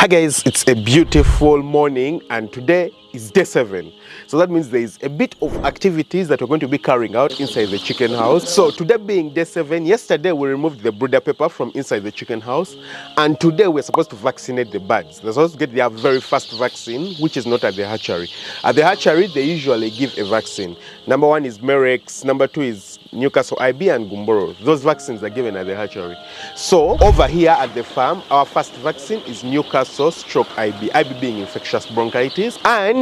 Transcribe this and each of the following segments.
Hi guys, it's a beautiful morning and today is day 7. So that means there is a bit of activities that we're going to be carrying out inside the chicken house. So today being day 7, yesterday we removed the brooder paper from inside the chicken house, and today we're supposed to vaccinate the birds. They're supposed to get their very first vaccine, which is not at the hatchery. At the hatchery, they usually give a vaccine. Number 1 is Merex, number 2 is Newcastle IB and Gumboro. Those vaccines are given at the hatchery. So over here at the farm, our first vaccine is Newcastle stroke IB, IB being infectious bronchitis, and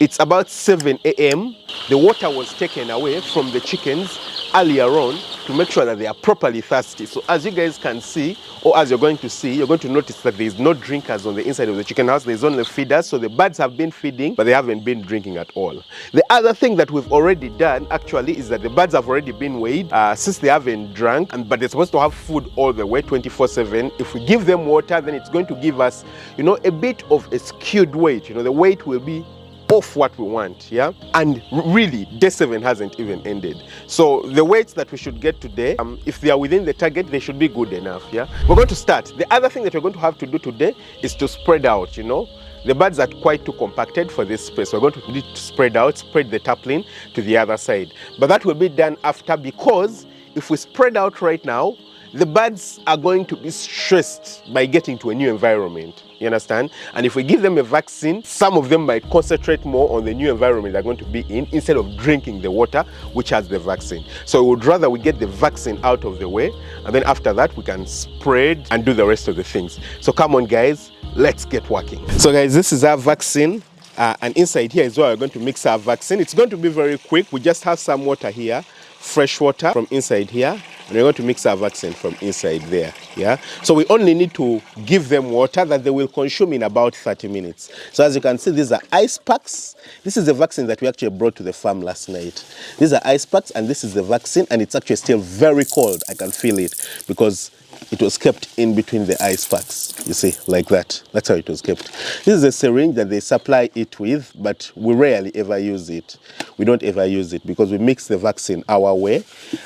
it's about 7 a.m. The water was taken away from the chickens earlier on to make sure that they are properly thirsty. So as you guys can see, or as you're going to see, you're going to notice that there's no drinkers on the inside of the chicken house. There's only feeders. So the birds have been feeding, but they haven't been drinking at all. The other thing that we've already done actually is that the birds have already been weighed since they haven't drank, but they're supposed to have food all the way 24/7. If we give them water, then it's going to give us, a bit of a skewed weight. The weight will be off what we want, yeah? And really, day 7 hasn't even ended. So the weights that we should get today, if they are within the target, they should be good enough, yeah? We're going to start. The other thing that we're going to have to do today is to spread out, The birds are quite too compacted for this space. We're going to need to spread out, spread the tarpaulin to the other side. But that will be done after, because if we spread out right now, the birds are going to be stressed by getting to a new environment, you understand? And if we give them a vaccine, some of them might concentrate more on the new environment they're going to be in instead of drinking the water which has the vaccine. So we would rather we get the vaccine out of the way, and then after that we can spread and do the rest of the things. So come on guys, let's get working. So guys, this is our vaccine. And inside here is where we're going to mix our vaccine. It's going to be very quick. We just have some water here, fresh water from inside here, and we're going to mix our vaccine from inside there, yeah? So we only need to give them water that they will consume in about 30 minutes. So as you can see, these are ice packs. This is the vaccine that we actually brought to the farm last night. These are ice packs, and this is the vaccine, and it's actually still very cold. I can feel it because it was kept in between the ice packs, you see, like that. That's how it was kept. This is a syringe that they supply it with, but we rarely ever use it. We don't ever use it because we mix the vaccine our way.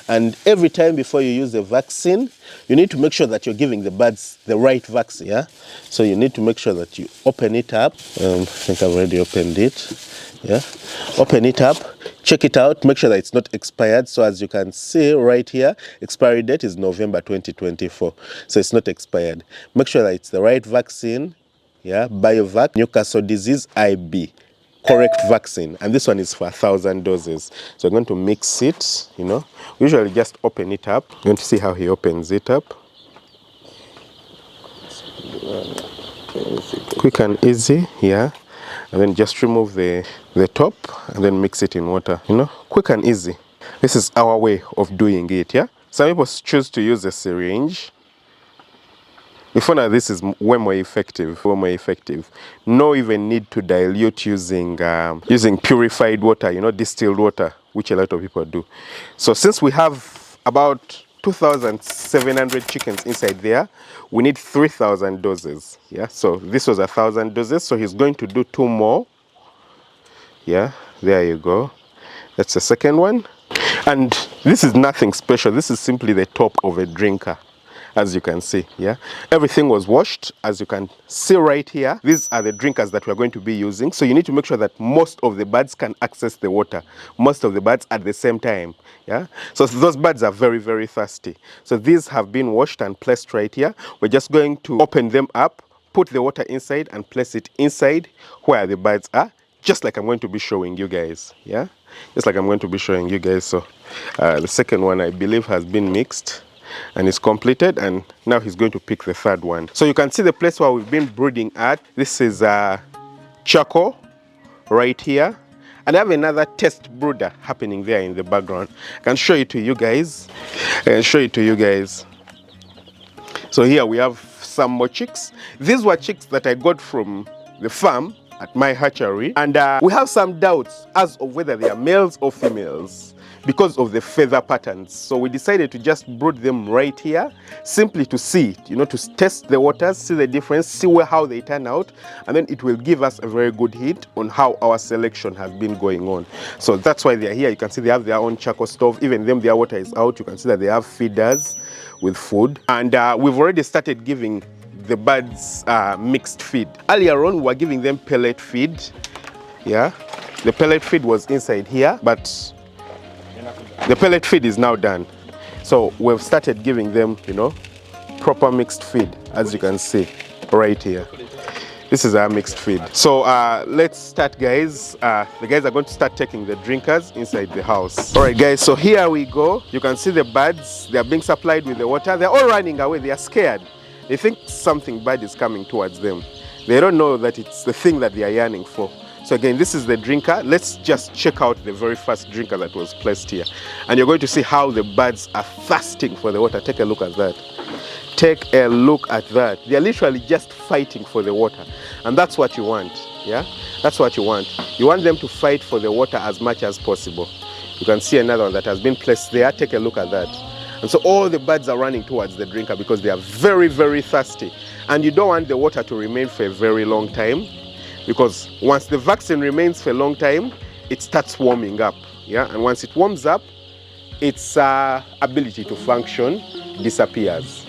And every time before you use the vaccine, you need to make sure that you're giving the birds the right vaccine, yeah? So you need to make sure that you open it up. I think I've already opened it. Yeah, open it up, check it out, make sure that it's not expired. So as you can see right here, expiry date is November 2024, so it's not expired. Make sure that it's the right vaccine, yeah, BioVac, Newcastle disease IB, correct vaccine, and this one is for 1,000 doses. So I'm going to mix it, usually just open it up. You're going to see how he opens it up. Quick and easy, yeah. And then just remove the top and then mix it in water, quick and easy. This is our way of doing it, yeah? Some people choose to use a syringe. Before now, this is way more effective, No even need to dilute using purified water, distilled water, which a lot of people do. So since we have about 2,700 chickens inside there, we need 3,000 doses, yeah? So this was 1,000 doses, so he's going to do 2 more. Yeah, there you go. That's the second one. And this is nothing special. This is simply the top of a drinker, as you can see, yeah? Everything was washed, as you can see right here. These are the drinkers that we're going to be using. So you need to make sure that most of the birds can access the water, most of the birds at the same time, yeah? So those birds are very, very thirsty. So these have been washed and placed right here. We're just going to open them up, put the water inside and place it inside where the birds are, just like I'm going to be showing you guys, yeah? Just like I'm going to be showing you guys. So the second one, I believe, has been mixed and is completed, and now he's going to pick the third one. So you can see the place where we've been brooding at. This is charcoal right here, and I have another test brooder happening there in the background. I can show it to you guys. So here we have some more chicks. These were chicks that I got from the farm at my hatchery, and we have some doubts as of whether they are males or females because of the feather patterns. So we decided to just brood them right here, simply to see, to test the waters, see the difference, see how they turn out, and then it will give us a very good hint on how our selection has been going on. So that's why they're here. You can see they have their own charcoal stove. Even them, their water is out. You can see that they have feeders with food, and we've already started giving the birds mixed feed. Earlier on, we were giving them pellet feed. Yeah, the pellet feed was inside here, but the pellet feed is now done. So we've started giving them, you know, proper mixed feed, as you can see right here. This is our mixed feed. So let's start, guys. The guys are going to start taking the drinkers inside the house. All right, guys, so here we go. You can see the birds. They are being supplied with the water. They're all running away. They are scared. They think something bad is coming towards them. They don't know that it's the thing that they are yearning for. So again, this is the drinker. Let's just check out the very first drinker that was placed here. And you're going to see how the birds are thirsting for the water. Take a look at that. Take a look at that. They're literally just fighting for the water. And that's what you want, yeah? That's what you want. You want them to fight for the water as much as possible. You can see another one that has been placed there. Take a look at that. And so all the birds are running towards the drinker because they are very, very thirsty. And you don't want the water to remain for a very long time, because once the vaccine remains for a long time, it starts warming up, yeah? And once it warms up, its ability to function disappears.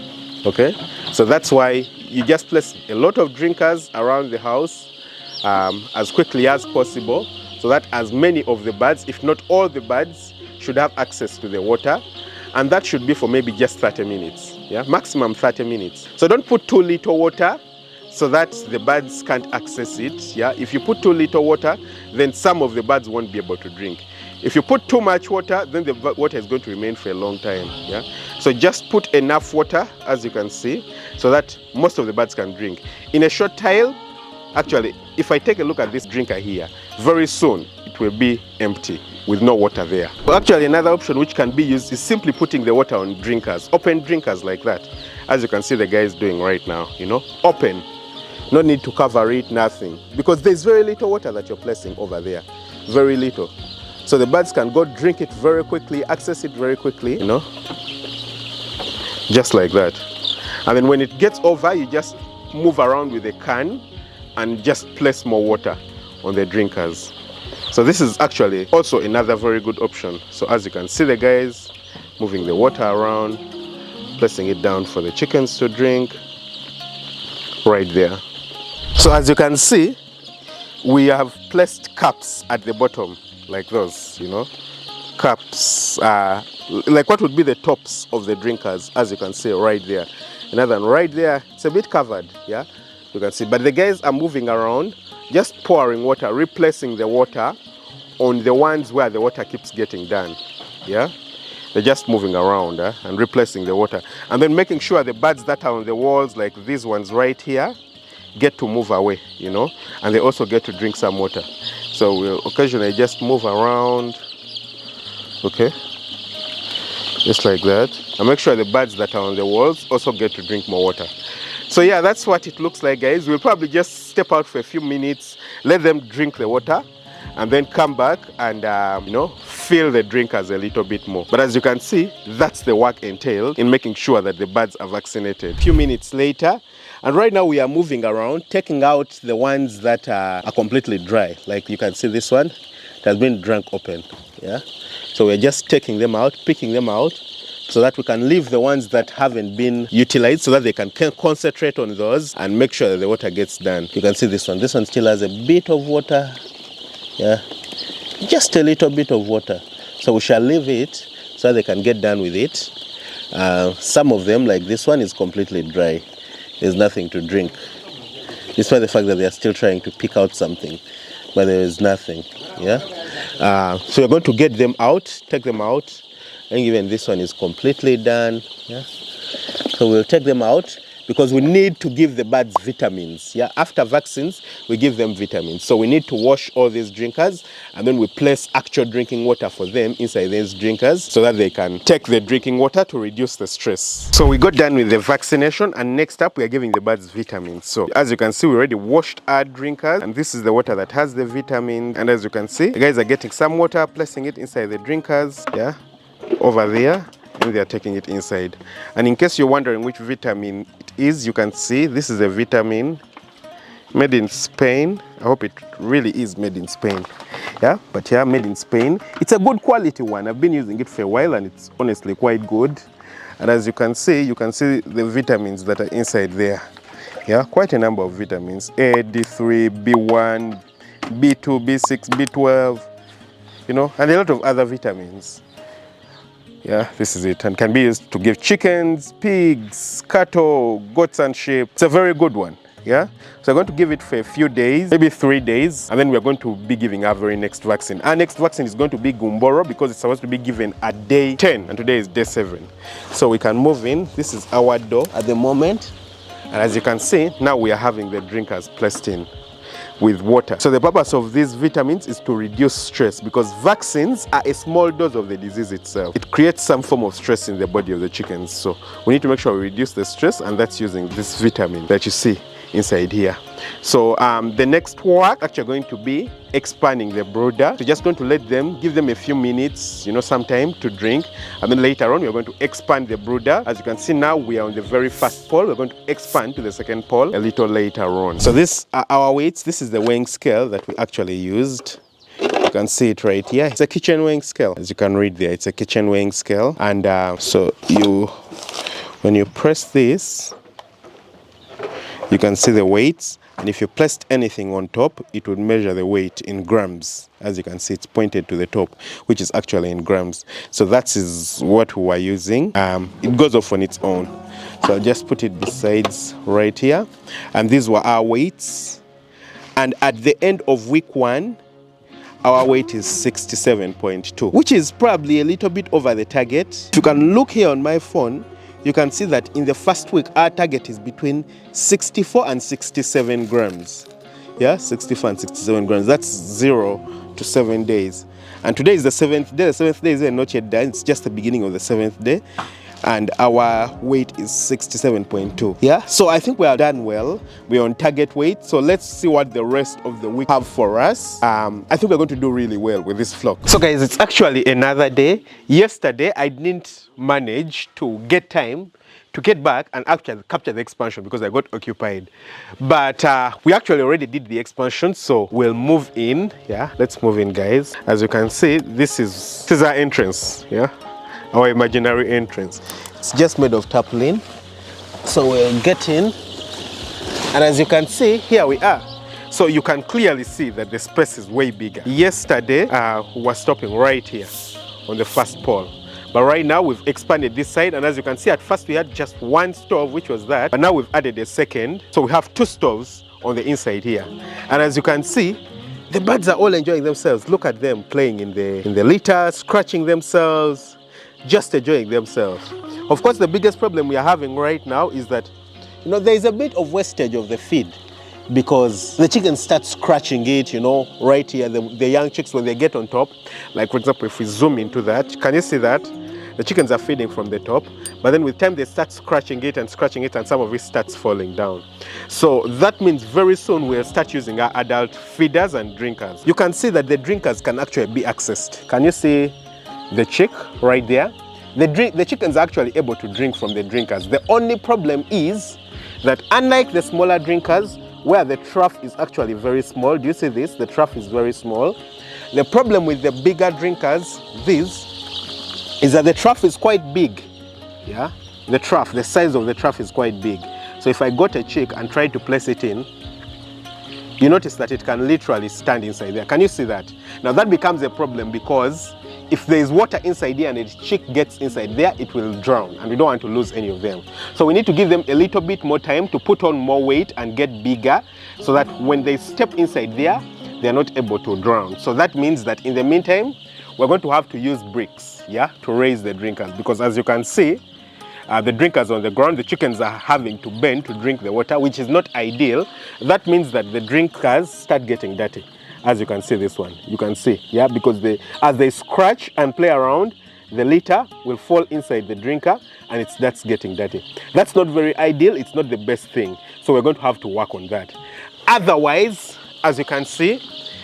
Okay, so that's why you just place a lot of drinkers around the house as quickly as possible, so that as many of the birds, if not all the birds, should have access to the water. And that should be for maybe just 30 minutes, yeah, maximum 30 minutes. So don't put too little water so that the birds can't access it, yeah. If you put too little water, then some of the birds won't be able to drink. If you put too much water, then the water is going to remain for a long time, yeah? So just put enough water, as you can see, so that most of the birds can drink. In a short time, actually, if I take a look at this drinker here, very soon it will be empty with no water there. But actually, another option which can be used is simply putting the water on drinkers, open drinkers like that. As you can see the guy is doing right now, you know, open. No need to cover it, nothing. Because there's very little water that you're placing over there, very little. So the birds can go drink it very quickly, access it very quickly, you know, just like that. And then when it gets over, you just move around with a can and just place more water on the drinkers. So this is actually also another very good option. So as you can see the guys moving the water around, placing it down for the chickens to drink right there. So as you can see, we have placed cups at the bottom, like those, you know, cups, like what would be the tops of the drinkers, as you can see right there. Another one right there, it's a bit covered, yeah, you can see. But the guys are moving around, just pouring water, replacing the water on the ones where the water keeps getting done, yeah. They're just moving around and replacing the water. And then making sure the birds that are on the walls, like these ones right here, get to move away, you know, and they also get to drink some water. So we'll occasionally just move around, okay, just like that. And make sure the birds that are on the walls also get to drink more water. So yeah, that's what it looks like, guys. We'll probably just step out for a few minutes, let them drink the water, and then come back and, you know, fill the drinkers a little bit more. But as you can see, that's the work entailed in making sure that the birds are vaccinated. A few minutes later, and right now we are moving around, taking out the ones that are completely dry. Like you can see this one, it has been drunk open, yeah? So we're just taking them out, picking them out, so that we can leave the ones that haven't been utilized, so that they can concentrate on those and make sure that the water gets done. You can see this one still has a bit of water, yeah, just a little bit of water. So we shall leave it so they can get done with it. Some of them, like this one, is completely dry. There's nothing to drink, despite the fact that they are still trying to pick out something, but there is nothing, yeah. So we're going to get them out, take them out, and even this one is completely done, yeah. So we'll take them out because we need to give the birds vitamins, yeah. After vaccines, we give them vitamins. So we need to wash all these drinkers, and then we place actual drinking water for them inside these drinkers so that they can take the drinking water to reduce the stress. So we got done with the vaccination, and next up we are giving the birds vitamins. So as you can see, we already washed our drinkers, and this is the water that has the vitamin. And as you can see, the guys are getting some water, placing it inside the drinkers, yeah, over there, and they are taking it inside. And in case you're wondering which vitamin it is, you can see this is a vitamin made in Spain. I hope it really is made in Spain, yeah, but yeah, made in Spain. It's a good quality one. I've been using it for a while, and it's honestly quite good. And as you can see the vitamins that are inside there. Yeah, quite a number of vitamins. A, D3, B1, B2, B6, B12, you know, and a lot of other vitamins. Yeah, this is it, and can be used to give chickens, pigs, cattle, goats and sheep. It's a very good one. Yeah, so we're going to give it for a few days, maybe 3 days, and then we're going to be giving our very next vaccine. Our next vaccine is going to be Gumboro because it's supposed to be given at day 10, and today is day 7. So we can move in. This is our door at the moment, and as you can see, now we are having the drinkers placed in with water. So the purpose of these vitamins is to reduce stress, because vaccines are a small dose of the disease itself. It creates some form of stress in the body of the chickens. So we need to make sure we reduce the stress, and that's using this vitamin that you see inside here. So the next work actually going to be expanding the brooder. So just going to let them, give them a few minutes, you know, some time to drink, and then later on we're going to expand the brooder. As you can see now, we are on the very first pole. We're going to expand to the second pole a little later on. So this are our weights. This is the weighing scale that we actually used. You can see it right here. It's a kitchen weighing scale. As you can read there, it's a kitchen weighing scale. And so when you press this, you can see the weights, and if you placed anything on top, it would measure the weight in grams. As you can see, it's pointed to the top, which is actually in grams. So that is what we are using. It goes off on its own. So I'll just put it besides right here. And these were our weights. And at the end of week 1, our weight is 67.2, which is probably a little bit over the target. If you can look here on my phone, you can see that in the first week, our target is between 64 and 67 grams. Yeah, 64 and 67 grams. That's 0 to 7 days. And today is the 7th day. The 7th day is not yet done. It's just the beginning of the 7th day. And our weight is 67.2. Yeah, so I think we are done well. We're on target weight. So let's see what the rest of the week have for us. I think we're going to do really well with this flock. So guys, it's actually another day. Yesterday, I didn't manage to get time to get back and actually capture the expansion because I got occupied. But we actually already did the expansion, so we'll move in. Yeah, let's move in, guys. As you can see, this is our entrance. Yeah, our imaginary entrance. It's just made of tarpaulin. So we'll get in, and as you can see, here we are. So you can clearly see that the space is way bigger. Yesterday, we were stopping right here on the first pole. But right now we've expanded this side, and as you can see, at first we had just one stove, which was that, but now we've added a second. So we have 2 stoves on the inside here. And as you can see, the birds are all enjoying themselves. Look at them playing in the litter, scratching themselves, just enjoying themselves. Of course, the biggest problem we are having right now is that, you know, there is a bit of wastage of the feed, because the chickens start scratching it, you know, right here. The young chicks, when they get on top, like for example, if we zoom into that, can you see that? The chickens are feeding from the top, but then with time they start scratching it, and some of it starts falling down. So that means very soon we'll start using our adult feeders and drinkers. You can see that the drinkers can actually be accessed. Can you see the chick right there? The chickens are actually able to drink from the drinkers. The only problem is that unlike the smaller drinkers, where the trough is actually very small, do you see this? The trough is very small. The problem with the bigger drinkers, these, is that the trough is quite big. Yeah, the size of the trough is quite big. So if I got a chick and tried to place it in, you notice that it can literally stand inside there. Can you see that? Now that becomes a problem, because if there is water inside here and a chick gets inside there, it will drown, and we don't want to lose any of them. So we need to give them a little bit more time to put on more weight and get bigger, so that when they step inside there, they're not able to drown. So that means that in the meantime, we're going to have to use bricks, yeah, to raise the drinkers, because as you can see, the drinkers on the ground, the chickens are having to bend to drink the water, which is not ideal. That means that the drinkers start getting dirty. As you can see this one, you can see, yeah, because as they scratch and play around, the litter will fall inside the drinker, and that's getting dirty. That's not very ideal. It's not the best thing. So we're going to have to work on that. Otherwise, as you can see,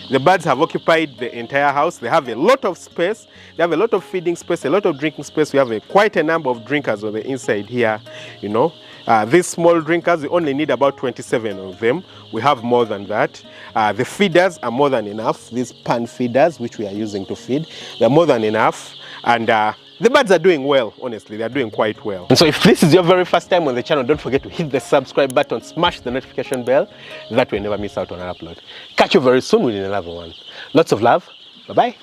the birds have occupied the entire house. They have a lot of space. They have a lot of feeding space, a lot of drinking space. We have quite a number of drinkers on the inside here, you know. These small drinkers, we only need about 27 of them. We have more than that. The feeders are more than enough. These pan feeders, which we are using to feed, they're more than enough. And The birds are doing well, honestly, they're doing quite well. And so if this is your very first time on the channel, don't forget to hit the subscribe button, smash the notification bell, that way you never miss out on an upload. Catch you very soon with another one. Lots of love, bye-bye.